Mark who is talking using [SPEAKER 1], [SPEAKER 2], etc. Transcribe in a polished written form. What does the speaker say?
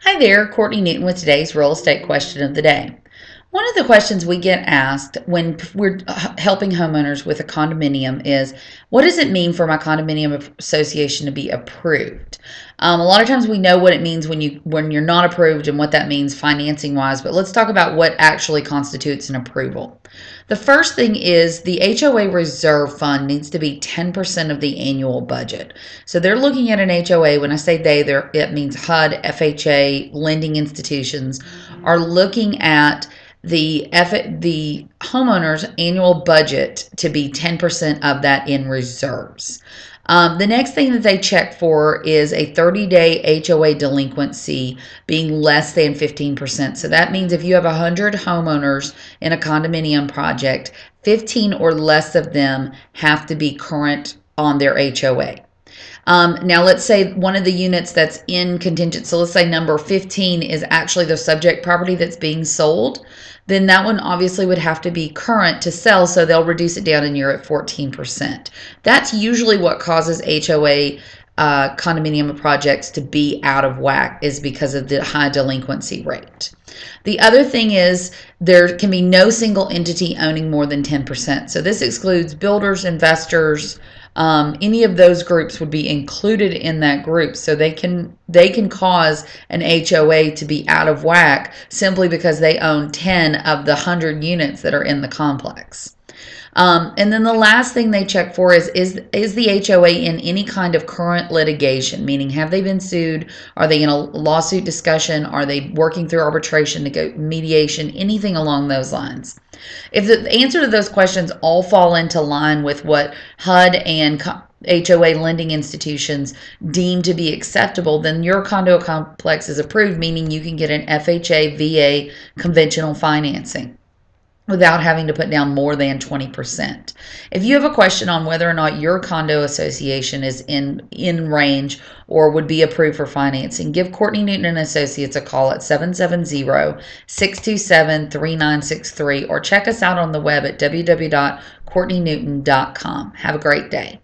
[SPEAKER 1] Hi there, Courtney Newton with today's real estate question of the day. One of the questions we get asked when we're helping homeowners with a condominium is, what does it mean for my condominium association to be approved? A lot of times we know what it means when you're not approved and what that means financing wise, but let's talk about what actually constitutes an approval. The first thing is the HOA reserve fund needs to be 10% of the annual budget. So they're looking at an HOA. When I say it means HUD, FHA, lending institutions are looking at the homeowner's annual budget to be 10% of that in reserves. The next thing that they check for is a 30-day HOA delinquency being less than 15%. So that means if you have 100 homeowners in a condominium project, 15 or less of them have to be current on their HOA. Now, let's say one of the units that's in contingent, so let's say number 15 is actually the subject property that's being sold, then that one obviously would have to be current to sell, so they'll reduce it down and you're at 14%. That's usually what causes HOA condominium projects to be out of whack, is because of the high delinquency rate. The other thing is there can be no single entity owning more than 10%. So this excludes builders, investors, any of those groups would be included in that group. So they can cause an HOA to be out of whack simply because they own 10 of the 100 units that are in the complex. And then the last thing they check for is the HOA in any kind of current litigation, meaning have they been sued? Are they in a lawsuit discussion? Are they working through arbitration, mediation, anything along those lines? If the answer to those questions all fall into line with what HUD and HOA lending institutions deem to be acceptable, then your condo complex is approved, meaning you can get an FHA, VA, conventional financing without having to put down more than 20%. If you have a question on whether or not your condo association is in range or would be approved for financing, give Courtney Newton and Associates a call at 770-627-3963 or check us out on the web at www.courtneynewton.com. Have a great day.